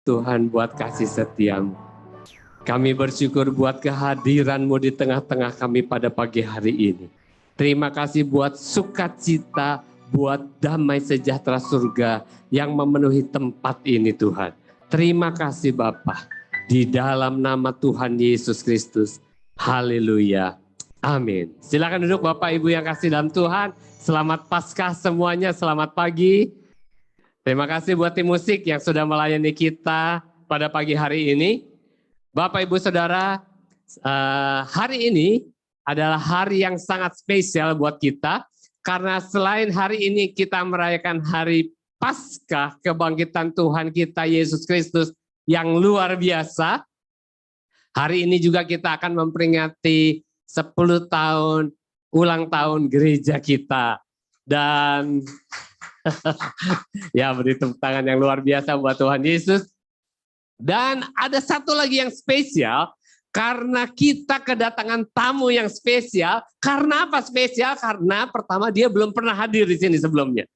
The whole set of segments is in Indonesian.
Tuhan buat kasih setiamu. Kami bersyukur buat kehadiran-Mu di tengah-tengah kami pada pagi hari ini. Terima kasih buat sukacita, buat damai sejahtera surga yang memenuhi tempat ini Tuhan. Terima kasih Bapa. Di dalam nama Tuhan Yesus Kristus. Haleluya. Amin. Silakan duduk Bapak Ibu yang kasih dalam Tuhan. Selamat Paskah semuanya, selamat pagi. Terima kasih buat tim musik yang sudah melayani kita pada pagi hari ini. Bapak Ibu Saudara, hari ini adalah hari yang sangat spesial buat kita. Karena selain hari ini kita merayakan hari Paskah kebangkitan Tuhan kita Yesus Kristus yang luar biasa. Hari ini juga kita akan memperingati 10 tahun ulang tahun gereja kita. Dan ya beri tepuk tangan yang luar biasa buat Tuhan Yesus. Dan ada satu lagi yang spesial, karena kita kedatangan tamu yang spesial. Karena apa spesial? Karena pertama dia belum pernah hadir di sini sebelumnya.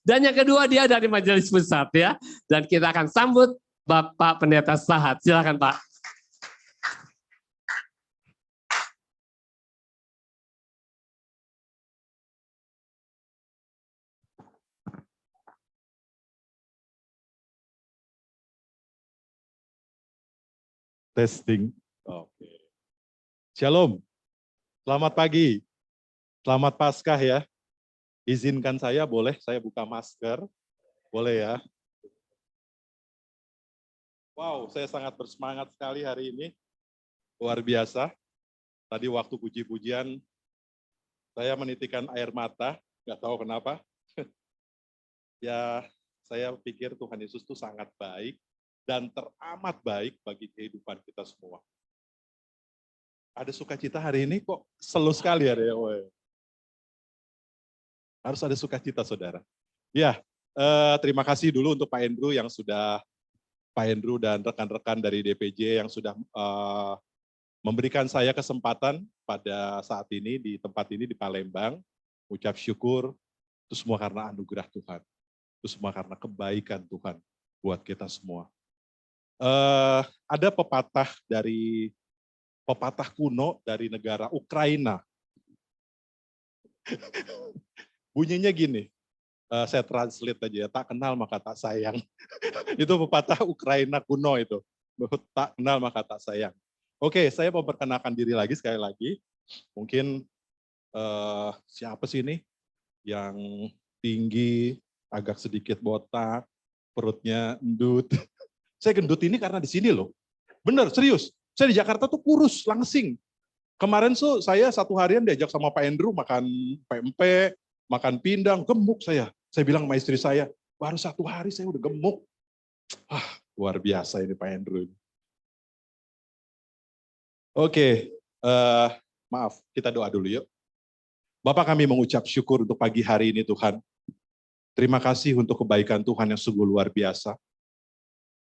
Dan yang kedua dia dari Majelis Pusat ya. Dan kita akan sambut Bapak Pendeta Sahat. Silakan Pak. Testing. Oke. Shalom. Selamat pagi. Selamat Paskah ya. Izinkan saya boleh saya buka masker. Boleh ya. Wow, saya sangat bersemangat sekali hari ini. Luar biasa. Tadi waktu puji-pujian saya menitikan air mata, nggak tahu kenapa. Ya, saya pikir Tuhan Yesus itu sangat baik dan teramat baik bagi kehidupan kita semua. Ada sukacita hari ini kok slow sekali ya. Harus ada sukacita saudara. Ya, terima kasih dulu untuk Pak Andrew yang sudah, Pak Andrew dan rekan-rekan dari DPJ yang sudah memberikan saya kesempatan pada saat ini di tempat ini di Palembang. Ucap syukur, itu semua karena anugerah Tuhan. Itu semua karena kebaikan Tuhan buat kita semua. Ada pepatah kuno dari negara Ukraina. Bunyinya gini, saya translate aja ya, tak kenal maka tak sayang. Itu pepatah Ukraina kuno itu, tak kenal maka tak sayang. Oke, saya mau perkenalkan diri lagi sekali lagi. Mungkin siapa sih ini yang tinggi, agak sedikit botak, perutnya endut. Saya gendut ini karena di sini loh. Bener, serius. Saya di Jakarta tuh kurus, langsing. Kemarin tuh saya satu harian diajak sama Pak Andrew makan pempek, makan pindang, gemuk saya. Saya bilang sama istri saya, baru satu hari saya udah gemuk. Luar biasa ini Pak Andrew. Oke, maaf, kita doa dulu yuk. Bapak kami mengucap syukur untuk pagi hari ini Tuhan. Terima kasih untuk kebaikan Tuhan yang sungguh luar biasa.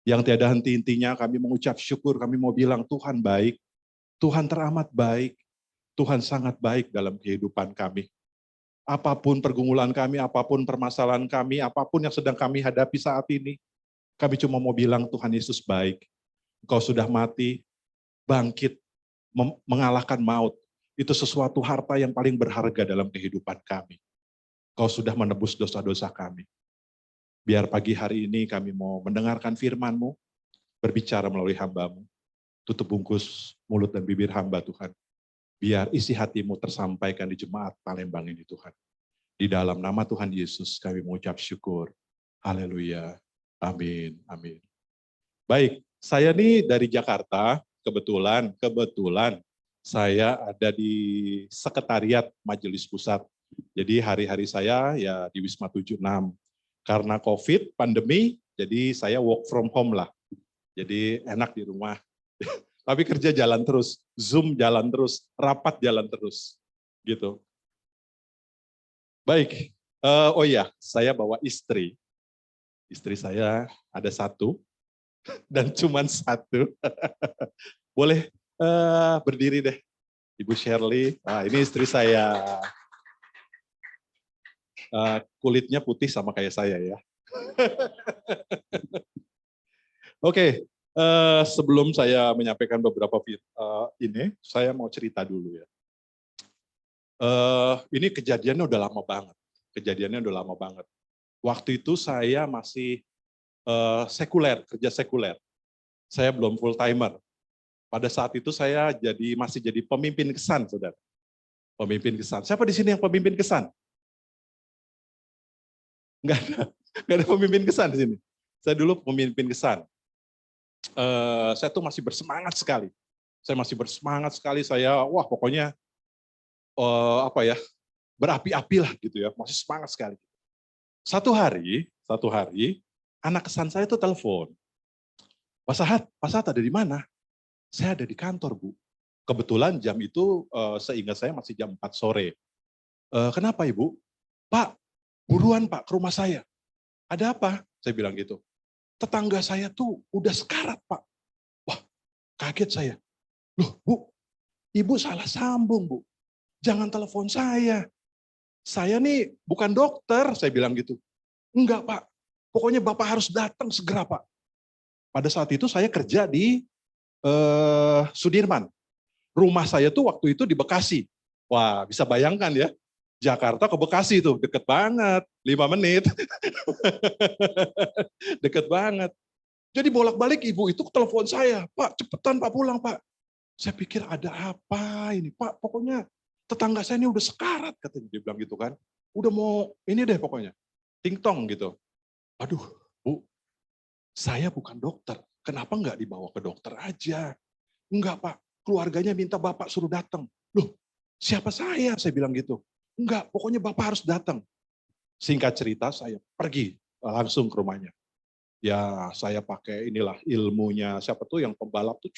Yang tiada henti-hentinya kami mengucap syukur, kami mau bilang Tuhan baik, Tuhan teramat baik, Tuhan sangat baik dalam kehidupan kami. Apapun pergumulan kami, apapun permasalahan kami, apapun yang sedang kami hadapi saat ini, kami cuma mau bilang Tuhan Yesus baik. Engkau sudah mati, bangkit, mengalahkan maut. Itu sesuatu harta yang paling berharga dalam kehidupan kami. Engkau sudah menebus dosa-dosa kami. Biar pagi hari ini kami mau mendengarkan firman-Mu, berbicara melalui hamba-Mu. Tutup bungkus mulut dan bibir hamba Tuhan. Biar isi hati-Mu tersampaikan di jemaat Palembang ini Tuhan. Di dalam nama Tuhan Yesus kami mengucap syukur. Haleluya. Amin. Amin. Baik, saya nih dari Jakarta, kebetulan saya ada di sekretariat Majelis Pusat. Jadi hari-hari saya ya di Wisma 76. Karena COVID, pandemi, jadi saya work from home lah. Jadi enak di rumah. Tapi kerja jalan terus, Zoom jalan terus, rapat jalan terus. Gitu. Baik, oh ya, saya bawa istri. Istri saya ada satu, dan cuman satu. Boleh berdiri deh, Ibu Shirley. Ini istri saya. Kulitnya putih sama kayak saya ya. Oke, sebelum saya menyampaikan beberapa ini, saya mau cerita dulu ya. Ini kejadiannya udah lama banget. Waktu itu saya masih sekuler, kerja sekuler. Saya belum full timer. Pada saat itu saya masih jadi pemimpin kesan, saudara. Pemimpin kesan. Siapa di sini yang pemimpin kesan? Nggak ada pemimpin kesan di sini. Saya dulu pemimpin kesan. Saya tuh masih bersemangat sekali. Saya wah pokoknya berapi-api lah gitu ya, masih semangat sekali. Satu hari anak kesan saya itu telepon. Pak Sahat ada di mana? Saya ada di kantor, Bu. Kebetulan jam itu seingat saya masih jam 4 sore. Kenapa Ibu? Pak, buruan Pak ke rumah saya. Ada apa? Saya bilang gitu. Tetangga saya tuh udah sekarat Pak. Wah, kaget saya. Loh Bu, Ibu salah sambung Bu. Jangan telepon saya. Saya nih bukan dokter, saya bilang gitu. Enggak Pak, pokoknya Bapak harus datang segera Pak. Pada saat itu saya kerja di Sudirman. Rumah saya tuh waktu itu di Bekasi. Wah, bisa bayangkan ya. Jakarta ke Bekasi tuh, deket banget. 5 menit. Deket banget. Jadi bolak-balik ibu itu telepon saya. Pak, cepetan Pak pulang Pak. Saya pikir ada apa ini Pak, pokoknya tetangga saya ini udah sekarat katanya. Dia bilang gitu kan. Udah mau ini deh pokoknya. Ting-tong gitu. Aduh, Bu, saya bukan dokter. Kenapa nggak dibawa ke dokter aja? Enggak Pak, keluarganya minta Bapak suruh datang. Loh, siapa saya? Saya bilang gitu. Enggak, pokoknya Bapak harus datang. Singkat cerita, saya pergi langsung ke rumahnya. Ya, saya pakai inilah ilmunya siapa tuh yang pembalap tuh,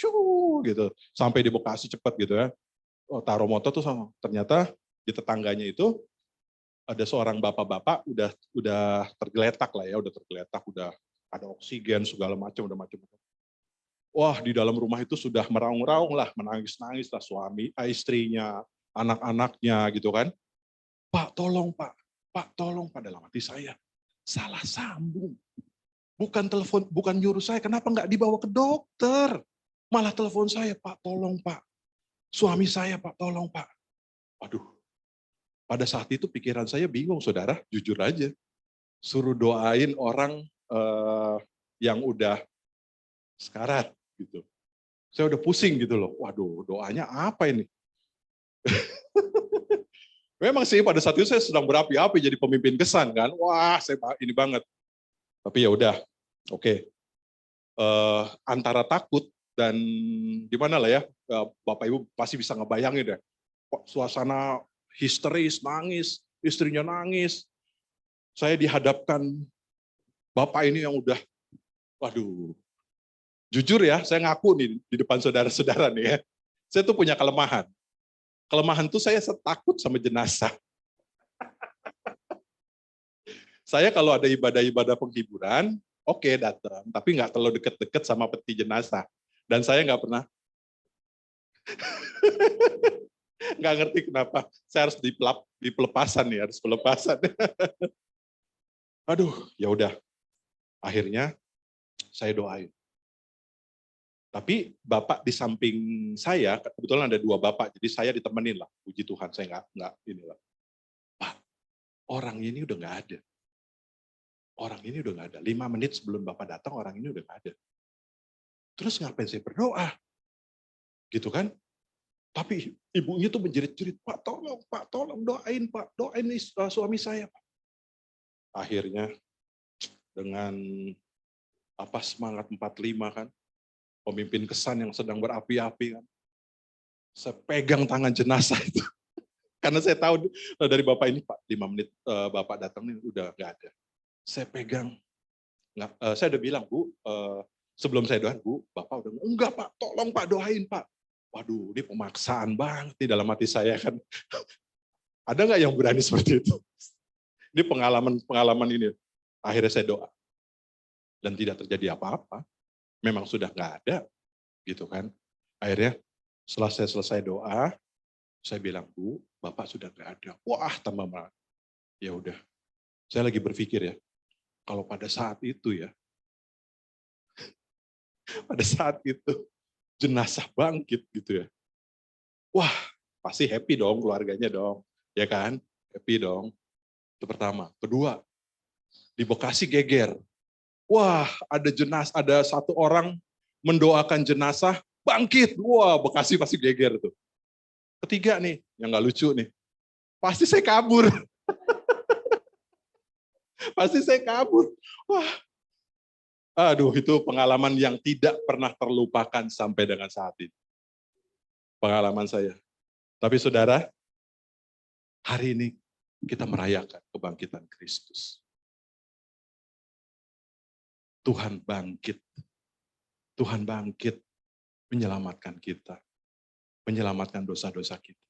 gitu. Sampai di Bekasi cepat gitu ya. Oh, taruh motor tuh sama. Ternyata di tetangganya itu ada seorang bapak-bapak udah tergeletak lah ya, udah ada oksigen segala macam, udah macam. Wah, di dalam rumah itu sudah meraung-raung lah, menangis-nangis lah istrinya, anak-anaknya gitu kan. Pak, tolong Pak, dalam hati saya. Salah sambung. Bukan telepon, bukan nyuruh saya, kenapa nggak dibawa ke dokter? Malah telepon saya, Pak, tolong Pak. Suami saya, Pak, tolong Pak. Waduh, pada saat itu pikiran saya bingung, saudara, jujur aja. Suruh doain orang yang udah sekarat gitu. Saya udah pusing gitu loh. Waduh, doanya apa ini? Memang sih pada saat itu saya sedang berapi-api jadi pemimpin kesan kan. Wah, saya ini banget. Tapi ya udah, oke. Antara takut dan gimana lah ya, Bapak Ibu pasti bisa ngebayangin deh. Suasana histeris, nangis, istrinya nangis. Saya dihadapkan Bapak ini yang udah, waduh. Jujur ya, saya ngaku nih di depan saudara-saudara nih ya. Saya tuh punya kelemahan. Kelemahan tuh saya takut sama jenazah. Saya kalau ada ibadah-ibadah penghiburan, oke datang, tapi nggak terlalu deket-deket sama peti jenazah. Dan saya nggak pernah, nggak ngerti kenapa saya harus di pelepasan nih, harus pelepasan. Aduh, ya udah. Akhirnya saya doain. Tapi Bapak di samping saya, kebetulan ada 2 Bapak, jadi saya ditemenin lah, puji Tuhan, saya nggak inilah. Pak, orang ini udah nggak ada. Orang ini udah nggak ada. 5 menit sebelum Bapak datang, orang ini udah nggak ada. Terus ngapain saya berdoa? Gitu kan? Tapi ibunya tuh menjerit-jerit, Pak tolong doain Pak, doain suami saya Pak. Akhirnya dengan semangat 45 kan, pemimpin kesan yang sedang berapi-api kan, saya pegang tangan jenazah itu. Karena saya tahu dari Bapak ini, Pak, 5 menit Bapak datang nih udah nggak ada. Saya pegang, saya udah bilang, Bu, sebelum saya doain, Bu, Bapak udah, enggak Pak, tolong Pak doain Pak. Waduh, ini pemaksaan banget di dalam hati saya kan. Ada nggak yang berani seperti itu? Ini pengalaman ini. Akhirnya saya doa. Dan tidak terjadi apa-apa. Memang sudah nggak ada. Gitu kan. Akhirnya setelah saya selesai doa, saya bilang, Bu, Bapak sudah nggak ada. Wah, tambah marah. Ya udah. Saya lagi berpikir ya, kalau pada saat itu ya, pada saat itu jenazah bangkit gitu ya. Wah, pasti happy dong keluarganya dong, ya kan? Happy dong. Itu pertama. Kedua, di Bekasi geger. Wah, ada satu orang mendoakan jenazah bangkit. Wah, Bekasi pasti geger tuh. Ketiga nih, yang nggak lucu nih. Pasti saya kabur. Pasti saya kabur. Wah, aduh, itu pengalaman yang tidak pernah terlupakan sampai dengan saat ini. Pengalaman saya. Tapi saudara, hari ini kita merayakan kebangkitan Kristus. Tuhan bangkit. Tuhan bangkit menyelamatkan kita. Menyelamatkan dosa-dosa kita.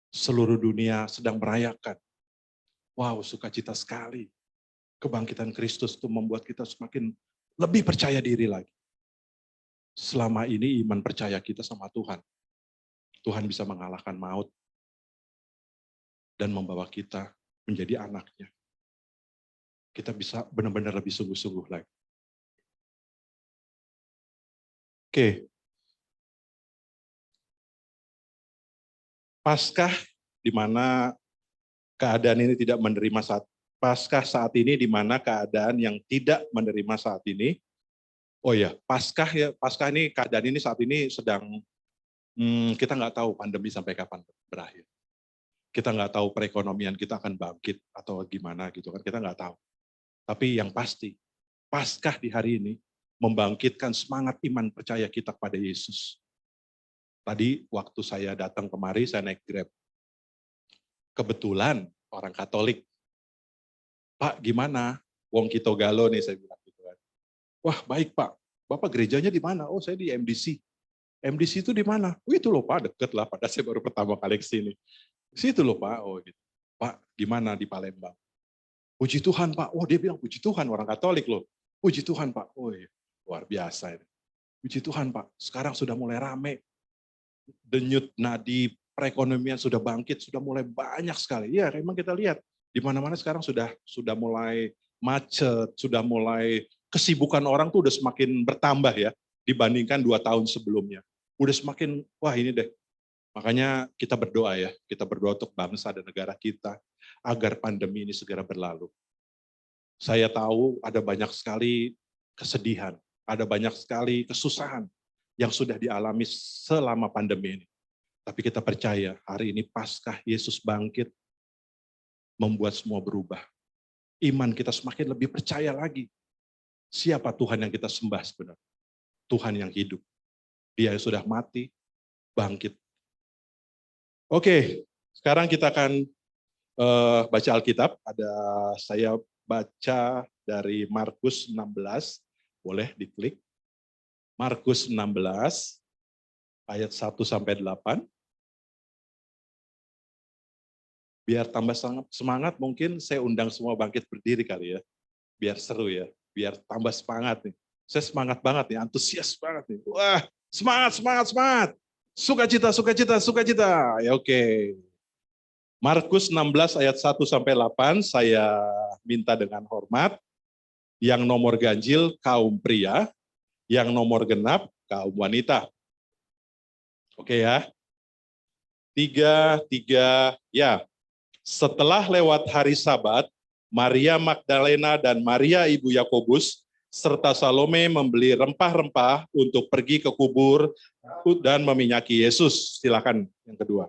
Seluruh dunia sedang merayakan. Wow, sukacita sekali. Kebangkitan Kristus itu membuat kita semakin lebih percaya diri lagi. Selama ini iman percaya kita sama Tuhan. Tuhan bisa mengalahkan maut dan membawa kita menjadi anaknya. Kita bisa benar-benar lebih sungguh-sungguh lagi. Oke. Paskah di mana keadaan ini tidak menerima Paskah saat ini di mana keadaan yang tidak menerima saat ini. Oh ya, Paskah ini keadaan ini saat ini sedang kita nggak tahu pandemi sampai kapan berakhir. Kita nggak tahu perekonomian kita akan bangkit atau gimana gitu kan, kita nggak tahu. Tapi yang pasti, Paskah di hari ini membangkitkan semangat iman percaya kita kepada Yesus. Tadi waktu saya datang kemari, saya naik Grab. Kebetulan orang Katolik. Pak, gimana? Wong Kito Galo nih, saya bilang gitu kan. Wah, baik Pak. Bapak gerejanya di mana? Oh, saya di MDC. MDC itu di mana? Oh, itu loh Pak, deket lah. Padahal saya baru pertama kali ke sini. Situ loh Pak. Oh, gitu. Pak, gimana di Palembang? Puji Tuhan Pak. Oh, dia bilang puji Tuhan, orang Katolik loh. Puji Tuhan Pak. Oh, iya. Luar biasa ini. Puji Tuhan Pak. Sekarang sudah mulai rame. Denyut nadi perekonomian sudah bangkit, sudah mulai banyak sekali. Ya, memang kita lihat di mana-mana sekarang sudah mulai macet, sudah mulai kesibukan orang tuh udah semakin bertambah ya dibandingkan 2 tahun sebelumnya. Udah semakin wah ini deh. Makanya kita berdoa ya, kita berdoa untuk bangsa dan negara kita agar pandemi ini segera berlalu. Saya tahu ada banyak sekali kesedihan, ada banyak sekali kesusahan yang sudah dialami selama pandemi ini. Tapi kita percaya hari ini Paskah Yesus bangkit membuat semua berubah. Iman kita semakin lebih percaya lagi. Siapa Tuhan yang kita sembah sebenarnya? Tuhan yang hidup. Dia yang sudah mati, bangkit. Oke, sekarang kita akan baca Alkitab. Saya baca dari Markus 16. Boleh diklik. Markus 16 ayat 1-8. Biar tambah semangat mungkin saya undang semua bangkit berdiri kali ya. Biar seru ya, biar tambah semangat nih. Saya semangat banget nih, antusias banget nih. Wah, semangat. Sukacita. Ya oke. Markus 16 ayat 1-8 saya minta dengan hormat. Yang nomor ganjil kaum pria, yang nomor genap kaum wanita. Oke ya. 3, ya. Setelah lewat hari Sabat, Maria Magdalena dan Maria ibu Yakobus serta Salome membeli rempah-rempah untuk pergi ke kubur dan meminyaki Yesus. Silakan yang kedua.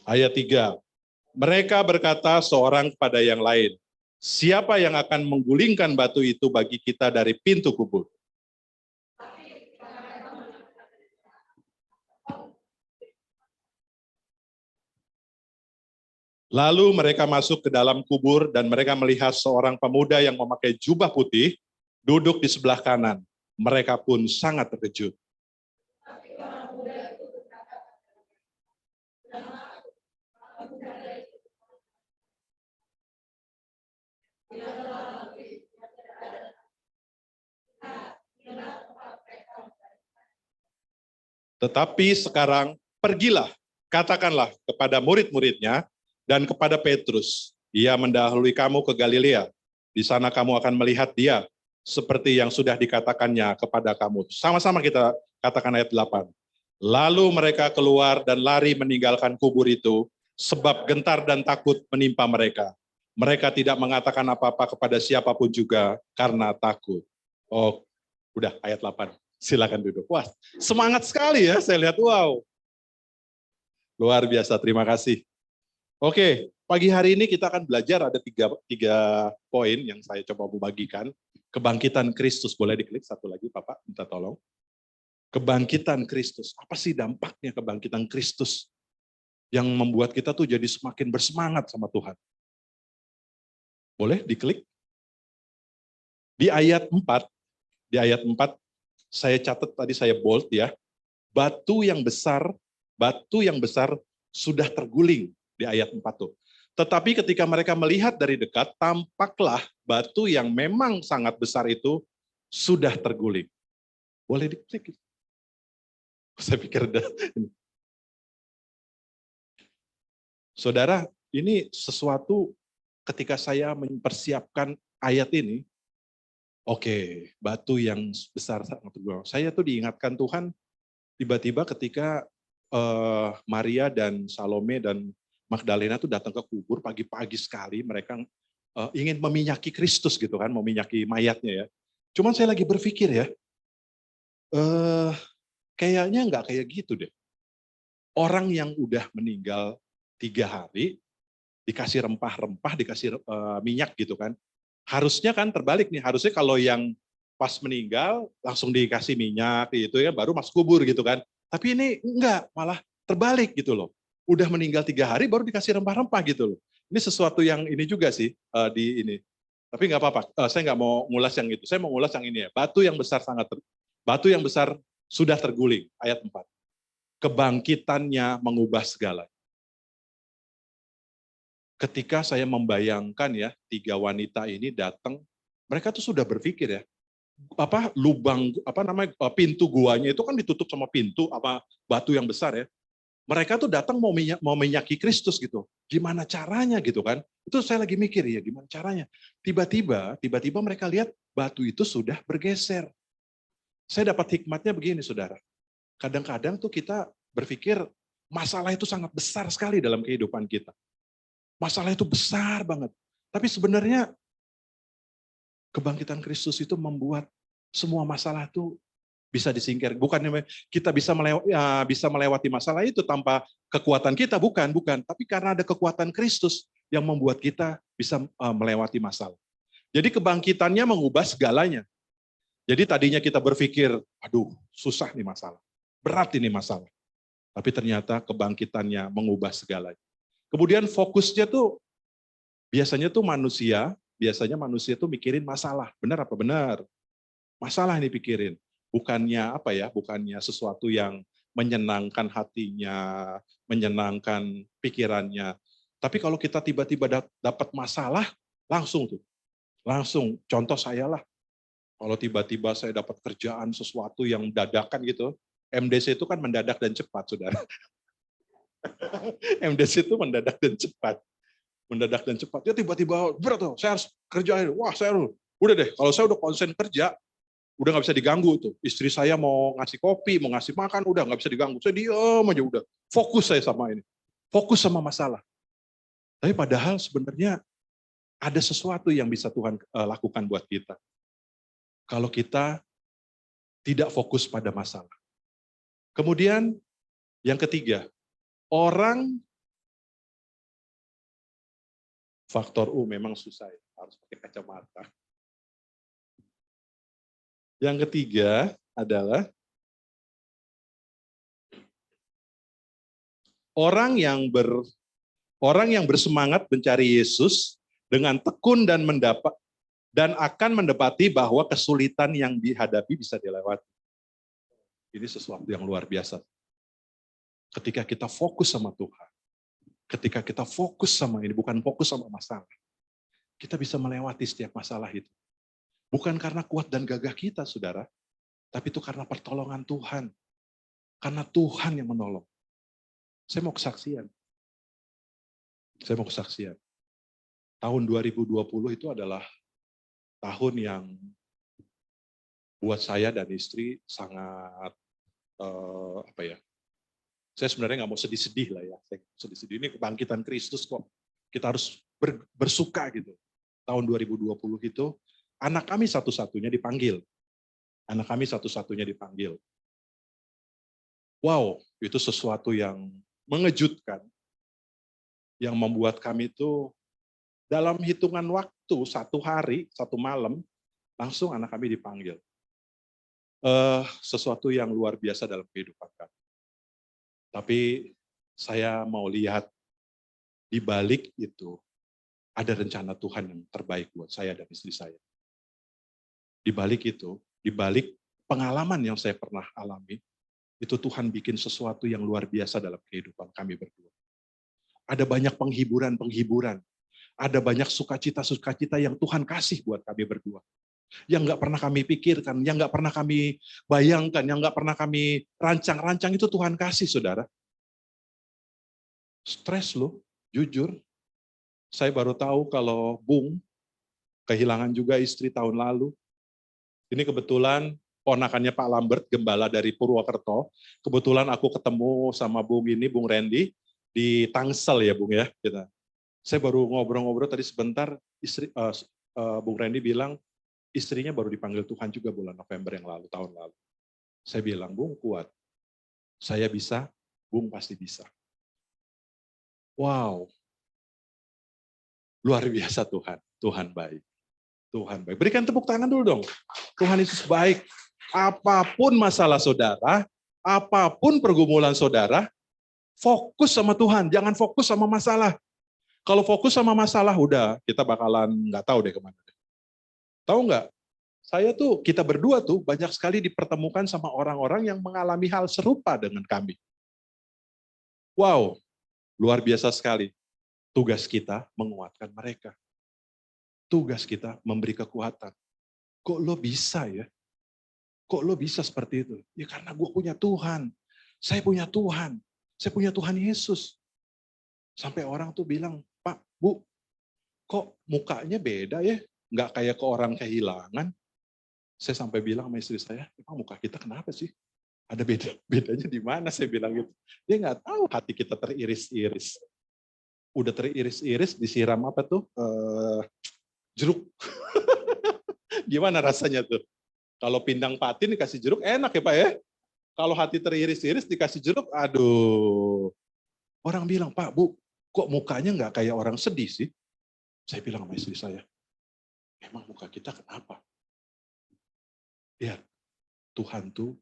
Ayat 3. Mereka berkata seorang kepada yang lain, siapa yang akan menggulingkan batu itu bagi kita dari pintu kubur? Lalu mereka masuk ke dalam kubur dan mereka melihat seorang pemuda yang memakai jubah putih duduk di sebelah kanan. Mereka pun sangat terkejut. Tetapi sekarang pergilah, katakanlah kepada murid-muridnya Dan kepada Petrus, dia mendahului kamu ke Galilea. Di sana kamu akan melihat dia seperti yang sudah dikatakannya kepada kamu. Sama-sama kita katakan ayat 8. Lalu mereka keluar dan lari meninggalkan kubur itu, sebab gentar dan takut menimpa mereka. Mereka tidak mengatakan apa-apa kepada siapapun juga karena takut. Oh, udah ayat 8. Silakan duduk. Wah, semangat sekali ya saya lihat. Wow. Luar biasa, terima kasih. Oke, pagi hari ini kita akan belajar ada tiga poin yang saya coba membagikan. Kebangkitan Kristus, boleh diklik satu lagi Bapak, minta tolong. Kebangkitan Kristus, apa sih dampaknya kebangkitan Kristus yang membuat kita tuh jadi semakin bersemangat sama Tuhan? Boleh diklik? Di ayat 4 saya catat tadi, saya bold ya. Batu yang besar sudah terguling di ayat 4 tuh. Tetapi ketika mereka melihat dari dekat, tampaklah batu yang memang sangat besar itu sudah terguling. Boleh diklik? Saya pikir udah. Saudara, ini sesuatu ketika saya mempersiapkan ayat ini, oke, batu yang besar sangat terguling. Saya tuh diingatkan Tuhan tiba-tiba ketika Maria dan Salome dan Magdalena tuh datang ke kubur pagi-pagi sekali, mereka ingin meminyaki Kristus gitu kan, meminyaki mayatnya ya. Cuman saya lagi berpikir ya, kayaknya nggak kayak gitu deh. Orang yang udah meninggal 3 hari, dikasih rempah-rempah, dikasih minyak gitu kan. Harusnya kan terbalik nih, harusnya kalau yang pas meninggal langsung dikasih minyak gitu ya, baru masuk kubur gitu kan. Tapi ini enggak, malah terbalik gitu loh. Udah meninggal 3 hari baru dikasih rempah-rempah gitu loh. Ini sesuatu yang ini juga sih di ini. Tapi nggak apa-apa, saya nggak mau ngulas yang itu. Saya mau ngulas yang ini ya. Batu yang besar sudah terguling, ayat 4. Kebangkitannya mengubah segala. Ketika saya membayangkan ya, 3 wanita ini datang, mereka tuh sudah berpikir ya, pintu guanya itu kan ditutup sama pintu apa batu yang besar ya. Mereka tuh datang mau menyaki Kristus gitu. Gimana caranya gitu kan? Itu saya lagi mikir ya, gimana caranya? Tiba-tiba mereka lihat batu itu sudah bergeser. Saya dapat hikmatnya begini, Saudara. Kadang-kadang tuh kita berpikir masalah itu sangat besar sekali dalam kehidupan kita. Masalah itu besar banget. Tapi sebenarnya kebangkitan Kristus itu membuat semua masalah itu bisa disingkir. Bukan kita bisa melewati masalah itu tanpa kekuatan kita, bukan. Tapi karena ada kekuatan Kristus yang membuat kita bisa melewati masalah. Jadi kebangkitannya mengubah segalanya. Jadi tadinya kita berpikir, aduh susah nih masalah, berat ini masalah. Tapi ternyata kebangkitannya mengubah segalanya. Kemudian fokusnya tuh, biasanya manusia tuh mikirin masalah. Benar apa benar? Masalah ini pikirin. Bukannya sesuatu yang menyenangkan hatinya, menyenangkan pikirannya. Tapi kalau kita tiba-tiba dapat masalah, langsung contoh saya lah. Kalau tiba-tiba saya dapat kerjaan sesuatu yang dadakan gitu, MDC itu kan mendadak dan cepat, Saudara. MDC itu mendadak dan cepat. Ya tiba-tiba berat tuh, saya harus kerjain. Wah, udah deh, kalau saya udah konsen kerja, udah nggak bisa diganggu tuh. Istri saya mau ngasih kopi, mau ngasih makan, udah nggak bisa diganggu. Saya diam aja udah. Fokus saya sama ini. Fokus sama masalah. Tapi padahal sebenarnya ada sesuatu yang bisa Tuhan lakukan buat kita. Kalau kita tidak fokus pada masalah. Kemudian yang ketiga, faktor U memang susah ya, harus pakai kacamata. Yang ketiga adalah orang yang bersemangat mencari Yesus dengan tekun dan akan mendapati bahwa kesulitan yang dihadapi bisa dilewati. Ini sesuatu yang luar biasa. Ketika kita fokus sama Tuhan, ketika kita fokus sama ini, bukan fokus sama masalah, kita bisa melewati setiap masalah itu. Bukan karena kuat dan gagah kita, Saudara, tapi itu karena pertolongan Tuhan. Karena Tuhan yang menolong. Saya mau kesaksian. Saya mau kesaksian. Tahun 2020 itu adalah tahun yang buat saya dan istri sangat apa ya? Saya sebenarnya nggak mau sedih-sedih lah ya. Saya sedih-sedih, ini kebangkitan Kristus kok. Kita harus bersuka gitu. Tahun 2020 itu anak kami satu-satunya dipanggil. Anak kami satu-satunya dipanggil. Wow, itu sesuatu yang mengejutkan, yang membuat kami itu dalam hitungan waktu 1 hari, 1 malam, langsung anak kami dipanggil. Sesuatu yang luar biasa dalam kehidupan kami. Tapi saya mau lihat di balik itu ada rencana Tuhan yang terbaik buat saya dan istri saya. Di balik itu, di balik pengalaman yang saya pernah alami, itu Tuhan bikin sesuatu yang luar biasa dalam kehidupan kami berdua. Ada banyak penghiburan-penghiburan. Ada banyak sukacita-sukacita yang Tuhan kasih buat kami berdua. Yang nggak pernah kami pikirkan, yang nggak pernah kami bayangkan, yang nggak pernah kami rancang-rancang, itu Tuhan kasih, saudara. Stres loh, jujur. Saya baru tahu kalau Bung kehilangan juga istri tahun lalu. Ini kebetulan ponakannya Pak Lambert, gembala dari Purwokerto. Kebetulan aku ketemu sama Bung ini, Bung Randy, di Tangsel ya Bung ya. Saya baru ngobrol-ngobrol tadi sebentar, Bung Randy bilang, istrinya baru dipanggil Tuhan juga bulan November yang lalu, tahun lalu. Saya bilang, Bung kuat. Saya bisa, Bung pasti bisa. Wow. Luar biasa Tuhan. Tuhan baik. Tuhan baik. Berikan tepuk tangan dulu dong. Tuhan Yesus baik. Apapun masalah saudara, apapun pergumulan saudara, fokus sama Tuhan. Jangan fokus sama masalah. Kalau fokus sama masalah, udah kita bakalan nggak tahu deh kemana. Tahu nggak? Kita berdua tuh banyak sekali dipertemukan sama orang-orang yang mengalami hal serupa dengan kami. Wow, luar biasa sekali. Tugas kita menguatkan mereka. Tugas kita memberi kekuatan. Kok lo bisa ya? Kok lo bisa seperti itu? Ya karena gue punya Tuhan. Saya punya Tuhan. Saya punya Tuhan Yesus. Sampai orang tuh bilang, Pak, Bu, kok mukanya beda ya? Nggak kayak ke orang kehilangan. Saya sampai bilang sama istri saya, emang muka kita kenapa sih? Ada bedanya di mana? Saya bilang gitu. Dia nggak tahu hati kita teriris-iris. Udah teriris-iris, disiram apa tuh? Jeruk. Gimana rasanya tuh? Kalau pindang patin dikasih jeruk, enak ya Pak ya? Kalau hati teriris-iris dikasih jeruk, aduh. Orang bilang, Pak, Bu, kok mukanya nggak kayak orang sedih sih? Saya bilang sama istri saya, emang muka kita kenapa? Lihat, Tuhan tuh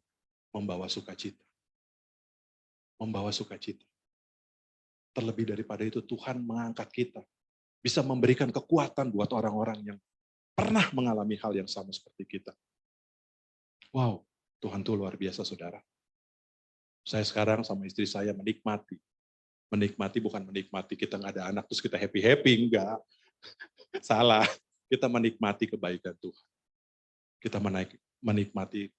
membawa sukacita. Membawa sukacita. Terlebih daripada itu, Tuhan mengangkat kita. Bisa memberikan kekuatan buat orang-orang yang pernah mengalami hal yang sama seperti kita. Wow, Tuhan tuh luar biasa, saudara. Saya sekarang sama istri saya menikmati. Menikmati bukan menikmati kita nggak ada anak terus kita happy-happy, enggak. Salah. Kita menikmati kebaikan Tuhan. Kita menikmati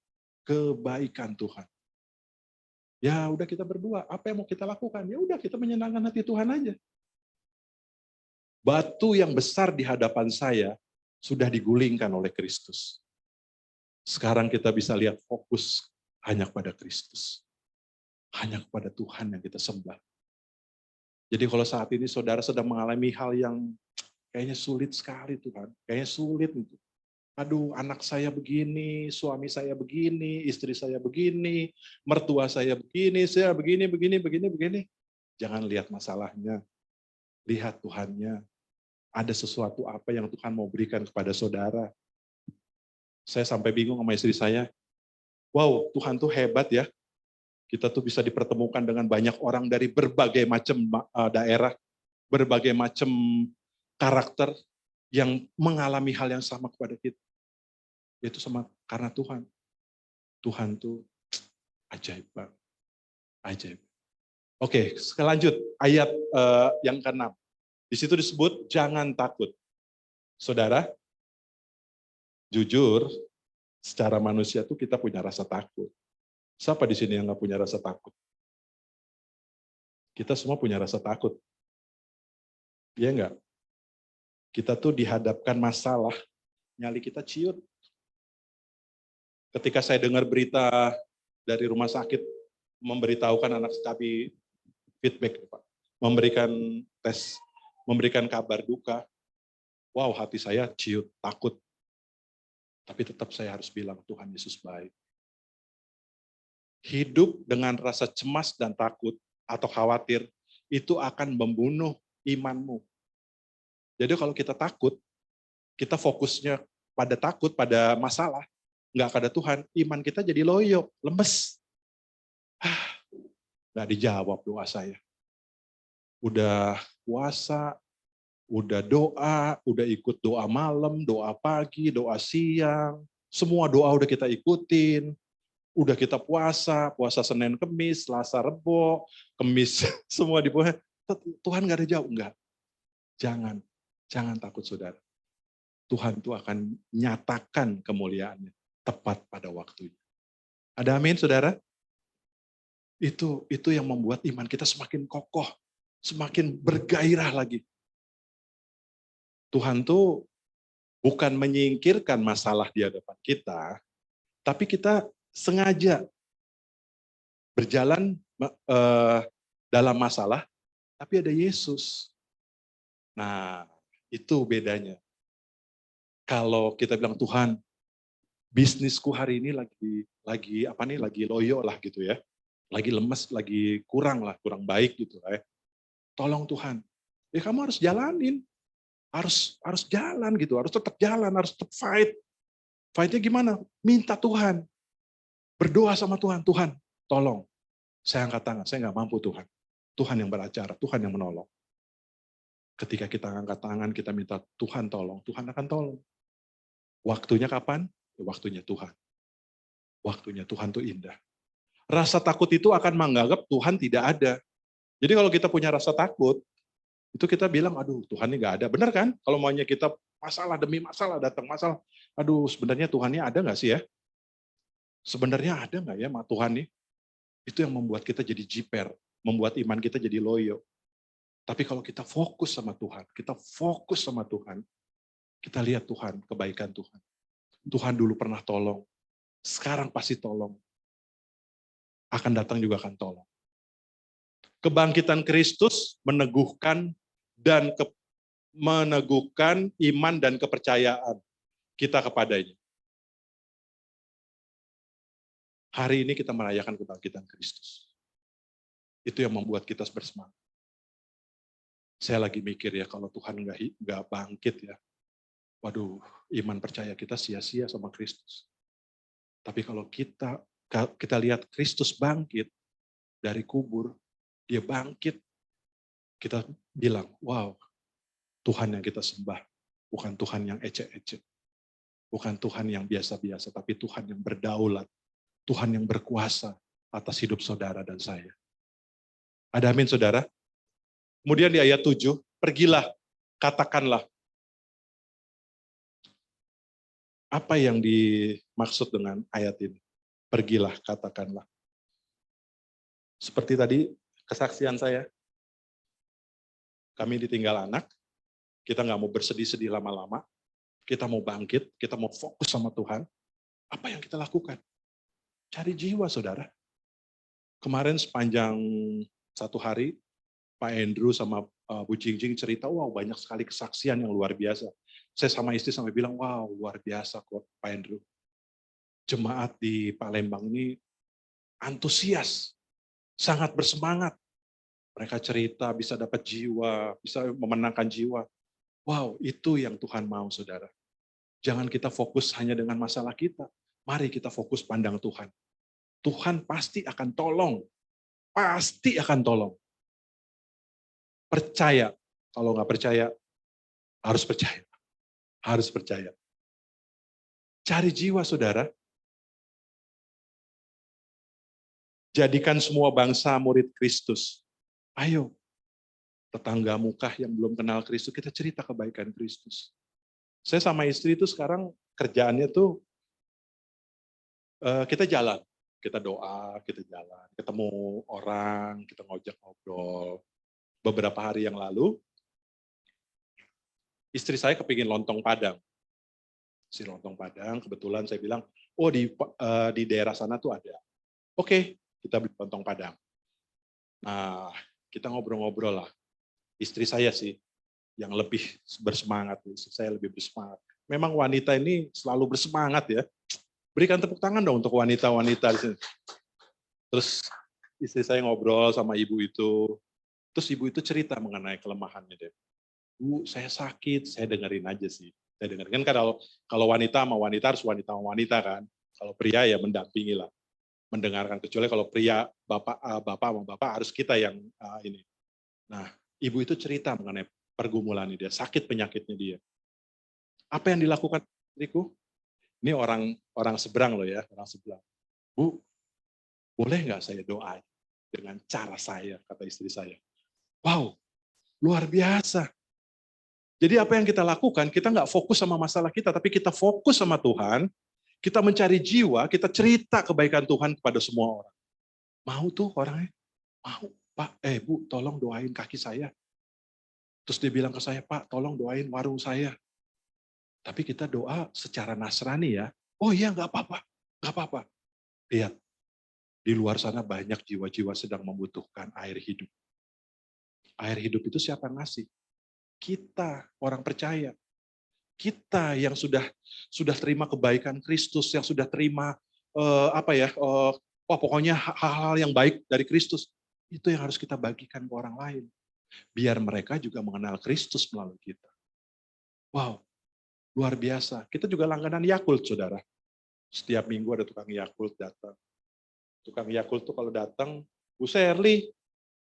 kebaikan Tuhan. Ya udah kita berdua, apa yang mau kita lakukan? Ya udah kita menyenangkan hati Tuhan aja. Batu yang besar di hadapan saya sudah digulingkan oleh Kristus. Sekarang kita bisa lihat fokus hanya kepada Kristus. Hanya kepada Tuhan yang kita sembah. Jadi kalau saat ini saudara sedang mengalami hal yang kayaknya sulit sekali Tuhan. Kayaknya sulit itu. Aduh, anak saya begini, suami saya begini, istri saya begini, mertua saya begini, begini. Jangan lihat masalahnya. Lihat Tuhannya. Ada sesuatu apa yang Tuhan mau berikan kepada saudara. Saya sampai bingung sama istri saya. Wow, Tuhan tuh hebat ya. Kita tuh bisa dipertemukan dengan banyak orang dari berbagai macam daerah, berbagai macam karakter yang mengalami hal yang sama kepada kita. Itu sama karena Tuhan. Tuhan tuh ajaib banget. Ajaib. Oke, lanjut ayat yang ke-6. Di situ disebut jangan takut. Saudara, jujur, secara manusia tuh kita punya rasa takut. Siapa di sini yang nggak punya rasa takut? Kita semua punya rasa takut. Iya enggak? Kita tuh dihadapkan masalah, nyali kita ciut. Ketika saya dengar berita dari rumah sakit, memberitahukan anak kami feedback, Pak, memberikan tes, memberikan kabar duka, wow, hati saya ciut, takut. Tapi tetap saya harus bilang, Tuhan Yesus baik. Hidup dengan rasa cemas dan takut atau khawatir, itu akan membunuh imanmu. Jadi kalau kita takut, kita fokusnya pada takut, pada masalah, nggak pada Tuhan, iman kita jadi loyo, lemes. Nggak dijawab doa saya. Udah puasa, udah doa, udah ikut doa malam, doa pagi, doa siang, semua doa udah kita ikutin, udah kita puasa, puasa Senin Kemis, Selasa Rebo, Kemis semua di puasa. Tuhan nggak ada jawab, enggak. Jangan takut saudara. Tuhan itu akan nyatakan kemuliaannya tepat pada waktunya. Ada amin saudara? Itu yang membuat iman kita semakin kokoh, semakin bergairah lagi. Tuhan tuh bukan menyingkirkan masalah di hadapan kita, tapi kita sengaja berjalan dalam masalah, tapi ada Yesus. Nah, itu bedanya. Kalau kita bilang Tuhan, bisnisku hari ini lagi loyo lah gitu ya, lagi lemes, lagi kurang baik gitu ya. Tolong Tuhan, ya kamu harus jalanin, harus jalan gitu, harus tetap jalan, harus tetap fight. Fightnya gimana? Minta Tuhan, berdoa sama Tuhan, Tuhan tolong. Saya angkat tangan, saya nggak mampu Tuhan. Tuhan yang beracara, Tuhan yang menolong. Ketika kita angkat tangan, kita minta Tuhan tolong, Tuhan akan tolong. Waktunya kapan? Ya, waktunya Tuhan. Waktunya Tuhan tuh indah. Rasa takut itu akan menganggap Tuhan tidak ada. Jadi kalau kita punya rasa takut, itu kita bilang, aduh Tuhan ini nggak ada. Benar kan? Kalau maunya kita masalah demi masalah, datang masalah. Aduh sebenarnya Tuhannya ada nggak sih ya? Sebenarnya ada nggak ya Tuhan nih? Itu yang membuat kita jadi jiper, membuat iman kita jadi loyo. Tapi kalau kita fokus sama Tuhan, kita lihat Tuhan, kebaikan Tuhan. Tuhan dulu pernah tolong, sekarang pasti tolong. Akan datang juga akan tolong. Kebangkitan Kristus meneguhkan iman dan kepercayaan kita kepadanya. Hari ini kita merayakan kebangkitan Kristus. Itu yang membuat kita bersemangat. Saya lagi mikir ya, kalau Tuhan nggak bangkit ya, waduh, iman percaya kita sia-sia sama Kristus. Tapi kalau kita lihat Kristus bangkit dari kubur, dia bangkit, kita bilang, wow, Tuhan yang kita sembah, bukan Tuhan yang ecek-ecek, bukan Tuhan yang biasa-biasa, tapi Tuhan yang berdaulat, Tuhan yang berkuasa atas hidup saudara dan saya. Ada amin saudara? Kemudian di ayat 7, pergilah, katakanlah. Apa yang dimaksud dengan ayat ini? Pergilah, katakanlah. Seperti tadi kesaksian saya, kami ditinggal anak, kita nggak mau bersedih-sedih lama-lama, kita mau bangkit, kita mau fokus sama Tuhan. Apa yang kita lakukan? Cari jiwa, saudara. Kemarin sepanjang satu hari, Pak Andrew sama Bu Jingjing cerita, wow banyak sekali kesaksian yang luar biasa. Saya sama istri sampai bilang, wow luar biasa kok Pak Andrew. Jemaat di Palembang ini antusias, sangat bersemangat. Mereka cerita bisa dapat jiwa, bisa memenangkan jiwa. Wow, itu yang Tuhan mau, saudara. Jangan kita fokus hanya dengan masalah kita. Mari kita fokus pandang Tuhan. Tuhan pasti akan tolong. Pasti akan tolong. Percaya. Kalau nggak percaya, harus percaya. Harus percaya. Cari jiwa, saudara. Jadikan semua bangsa murid Kristus. Ayo, tetanggamu kah yang belum kenal Kristus, kita cerita kebaikan Kristus. Saya sama istri itu sekarang kerjaannya tuh kita jalan, kita doa, kita jalan, ketemu orang, kita ngojek ngobrol. Beberapa hari yang lalu istri saya kepingin lontong Padang. Si lontong Padang, kebetulan saya bilang, oh di daerah sana tuh ada. Oke, kita beli lontong Padang. Nah, kita ngobrol-ngobrol lah. Istri saya sih yang lebih bersemangat, istri saya lebih bersemangat. Memang wanita ini selalu bersemangat ya. Berikan tepuk tangan dong untuk wanita-wanita di sini. Terus istri saya ngobrol sama ibu itu. Terus ibu itu cerita mengenai kelemahannya deh. Bu, saya sakit, saya dengerin aja sih. Saya dengerin kan kalau wanita sama wanita harus wanita sama wanita kan. Kalau pria ya mendampingi lah, mendengarkan. Kecuali kalau pria bapak sama bapak harus kita yang ini. Nah, ibu itu cerita mengenai pergumulan dia, sakit penyakitnya dia. Apa yang dilakukan istriku? Ini orang seberang loh ya, orang seberang. Bu, boleh nggak saya doa dengan cara saya, kata istri saya. Wow, luar biasa. Jadi apa yang kita lakukan, kita nggak fokus sama masalah kita, tapi kita fokus sama Tuhan, kita mencari jiwa, kita cerita kebaikan Tuhan kepada semua orang. Mau tuh orangnya? Mau. Pak, Bu, tolong doain kaki saya. Terus dia bilang ke saya, Pak, tolong doain warung saya. Tapi kita doa secara Nasrani ya. Oh iya, nggak apa-apa. Nggak apa-apa. Lihat, di luar sana banyak jiwa-jiwa sedang membutuhkan air hidup. Air hidup itu siapa yang ngasih? Kita, orang percaya. Kita yang sudah terima kebaikan Kristus, yang sudah terima pokoknya hal-hal yang baik dari Kristus, itu yang harus kita bagikan ke orang lain. Biar mereka juga mengenal Kristus melalui kita. Wow, luar biasa. Kita juga langganan Yakult, saudara. Setiap minggu ada tukang Yakult datang. Tukang Yakult tuh kalau datang, Bu Serli,